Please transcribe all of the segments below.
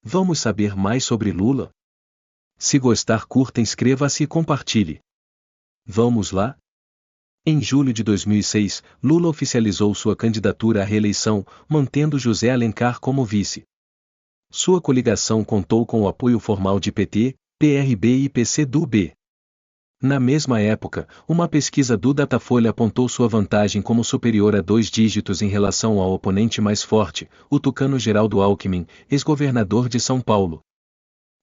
Vamos saber mais sobre Lula? Se gostar, curta, inscreva-se e compartilhe. Vamos lá? Em julho de 2006, Lula oficializou sua candidatura à reeleição, mantendo José Alencar como vice. Sua coligação contou com o apoio formal de PT, PRB e PCdoB. Na mesma época, uma pesquisa do Datafolha apontou sua vantagem como superior a 2 dígitos em relação ao oponente mais forte, o tucano Geraldo Alckmin, ex-governador de São Paulo.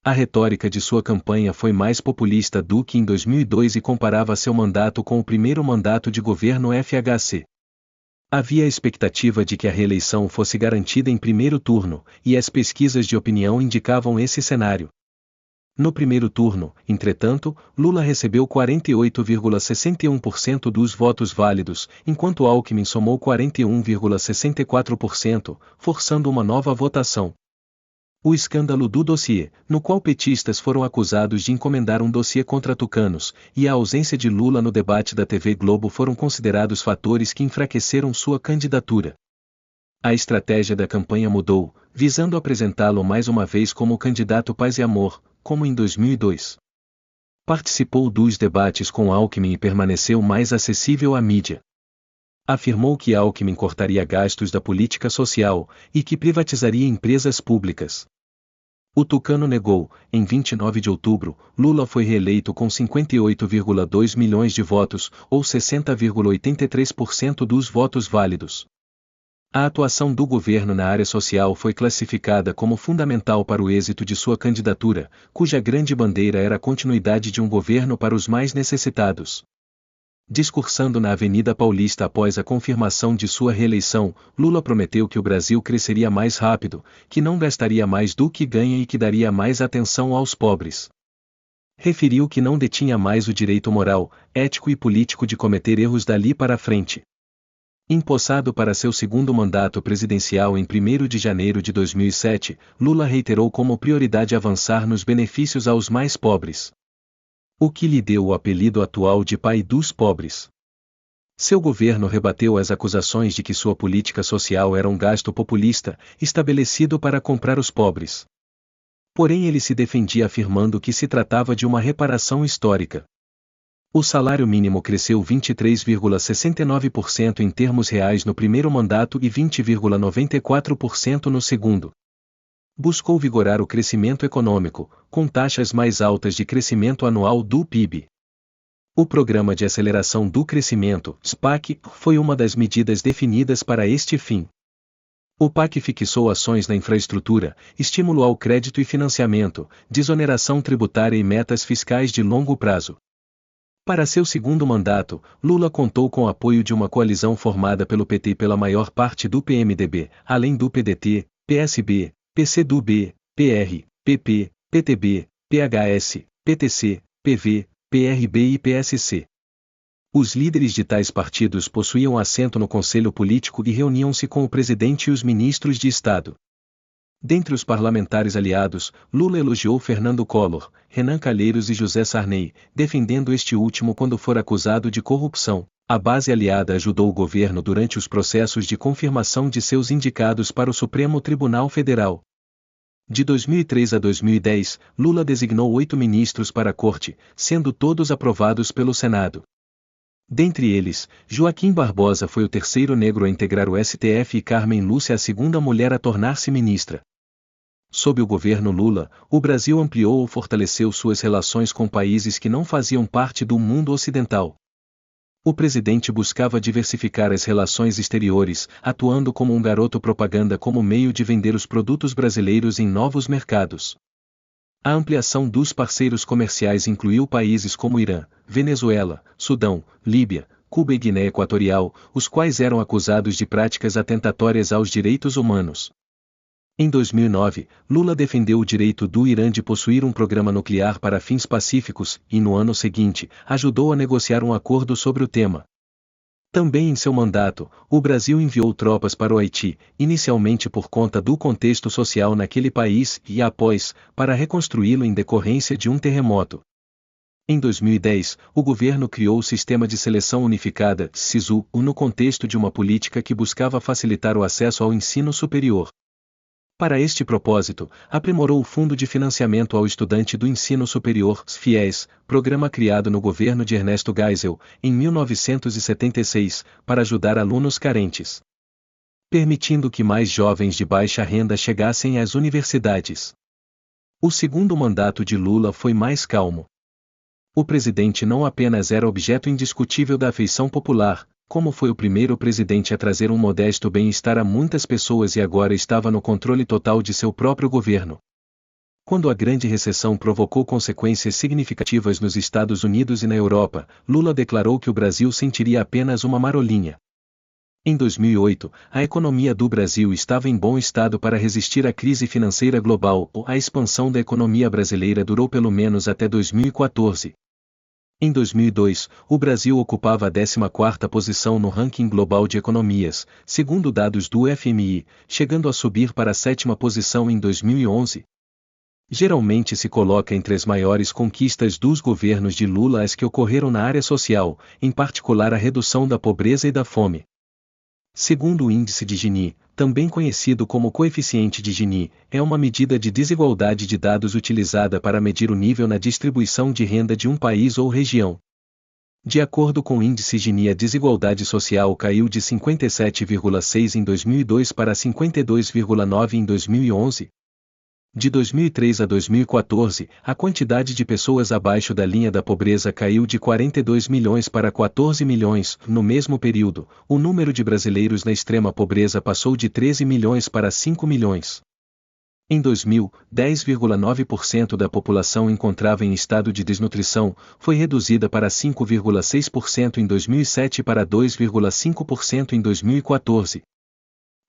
A retórica de sua campanha foi mais populista do que em 2002 e comparava seu mandato com o primeiro mandato de governo FHC. Havia a expectativa de que a reeleição fosse garantida em primeiro turno, e as pesquisas de opinião indicavam esse cenário. No primeiro turno, entretanto, Lula recebeu 48,61% dos votos válidos, enquanto Alckmin somou 41,64%, forçando uma nova votação. O escândalo do dossiê, no qual petistas foram acusados de encomendar um dossiê contra tucanos, e a ausência de Lula no debate da TV Globo foram considerados fatores que enfraqueceram sua candidatura. A estratégia da campanha mudou, visando apresentá-lo mais uma vez como candidato paz e amor, como em 2002. Participou dos debates com Alckmin e permaneceu mais acessível à mídia. Afirmou que Alckmin cortaria gastos da política social e que privatizaria empresas públicas. O tucano negou. Em 29 de outubro, Lula foi reeleito com 58,2 milhões de votos, ou 60,83% dos votos válidos. A atuação do governo na área social foi classificada como fundamental para o êxito de sua candidatura, cuja grande bandeira era a continuidade de um governo para os mais necessitados. Discursando na Avenida Paulista após a confirmação de sua reeleição, Lula prometeu que o Brasil cresceria mais rápido, que não gastaria mais do que ganha e que daria mais atenção aos pobres. Referiu que não detinha mais o direito moral, ético e político de cometer erros dali para frente. Empossado para seu segundo mandato presidencial em 1º de janeiro de 2007, Lula reiterou como prioridade avançar nos benefícios aos mais pobres. O que lhe deu o apelido atual de pai dos pobres. Seu governo rebateu as acusações de que sua política social era um gasto populista, estabelecido para comprar os pobres. Porém, ele se defendia afirmando que se tratava de uma reparação histórica. O salário mínimo cresceu 23,69% em termos reais no primeiro mandato e 20,94% no segundo. Buscou vigorar o crescimento econômico, com taxas mais altas de crescimento anual do PIB. O Programa de Aceleração do Crescimento, SPAC, foi uma das medidas definidas para este fim. O PAC fixou ações na infraestrutura, estímulo ao crédito e financiamento, desoneração tributária e metas fiscais de longo prazo. Para seu segundo mandato, Lula contou com o apoio de uma coalizão formada pelo PT e pela maior parte do PMDB, além do PDT, PSB, PCdoB, PR, PP, PTB, PHS, PTC, PV, PRB e PSC. Os líderes de tais partidos possuíam assento no Conselho Político e reuniam-se com o presidente e os ministros de Estado. Dentre os parlamentares aliados, Lula elogiou Fernando Collor, Renan Calheiros e José Sarney, defendendo este último quando for acusado de corrupção. A base aliada ajudou o governo durante os processos de confirmação de seus indicados para o Supremo Tribunal Federal. De 2003 a 2010, Lula designou 8 ministros para a Corte, sendo todos aprovados pelo Senado. Dentre eles, Joaquim Barbosa foi o terceiro negro a integrar o STF e Carmen Lúcia a segunda mulher a tornar-se ministra. Sob o governo Lula, o Brasil ampliou ou fortaleceu suas relações com países que não faziam parte do mundo ocidental. O presidente buscava diversificar as relações exteriores, atuando como um garoto propaganda como meio de vender os produtos brasileiros em novos mercados. A ampliação dos parceiros comerciais incluiu países como Irã, Venezuela, Sudão, Líbia, Cuba e Guiné Equatorial, os quais eram acusados de práticas atentatórias aos direitos humanos. Em 2009, Lula defendeu o direito do Irã de possuir um programa nuclear para fins pacíficos e, no ano seguinte, ajudou a negociar um acordo sobre o tema. Também em seu mandato, o Brasil enviou tropas para o Haiti, inicialmente por conta do contexto social naquele país e, após, para reconstruí-lo em decorrência de um terremoto. Em 2010, o governo criou o Sistema de Seleção Unificada, SISU, no contexto de uma política que buscava facilitar o acesso ao ensino superior. Para este propósito, aprimorou o Fundo de Financiamento ao Estudante do Ensino Superior, FIES, programa criado no governo de Ernesto Geisel, em 1976, para ajudar alunos carentes, permitindo que mais jovens de baixa renda chegassem às universidades. O segundo mandato de Lula foi mais calmo. O presidente não apenas era objeto indiscutível da afeição popular, como foi o primeiro presidente a trazer um modesto bem-estar a muitas pessoas e agora estava no controle total de seu próprio governo. Quando a grande recessão provocou consequências significativas nos Estados Unidos e na Europa, Lula declarou que o Brasil sentiria apenas uma marolinha. Em 2008, a economia do Brasil estava em bom estado para resistir à crise financeira global. A expansão da economia brasileira durou pelo menos até 2014. Em 2002, o Brasil ocupava a 14ª posição no ranking global de economias, segundo dados do FMI, chegando a subir para a 7ª posição em 2011. Geralmente se coloca entre as maiores conquistas dos governos de Lula as que ocorreram na área social, em particular a redução da pobreza e da fome. Segundo o índice de Gini, também conhecido como coeficiente de Gini, é uma medida de desigualdade de dados utilizada para medir o nível na distribuição de renda de um país ou região. De acordo com o índice Gini, a desigualdade social caiu de 57,6 em 2002 para 52,9 em 2011. De 2003 a 2014, a quantidade de pessoas abaixo da linha da pobreza caiu de 42 milhões para 14 milhões. No mesmo período, o número de brasileiros na extrema pobreza passou de 13 milhões para 5 milhões. Em 2000, 10,9% da população encontrava em estado de desnutrição, foi reduzida para 5,6% em 2007 para 2,5% em 2014.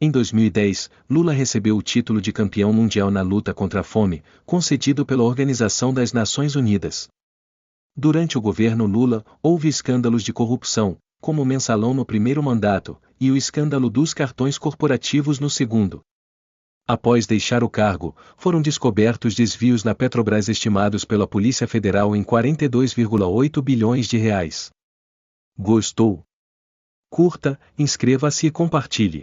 Em 2010, Lula recebeu o título de campeão mundial na luta contra a fome, concedido pela Organização das Nações Unidas. Durante o governo Lula, houve escândalos de corrupção, como o mensalão no primeiro mandato, e o escândalo dos cartões corporativos no segundo. Após deixar o cargo, foram descobertos desvios na Petrobras estimados pela Polícia Federal em 42,8 bilhões de reais. Gostou? Curta, inscreva-se e compartilhe.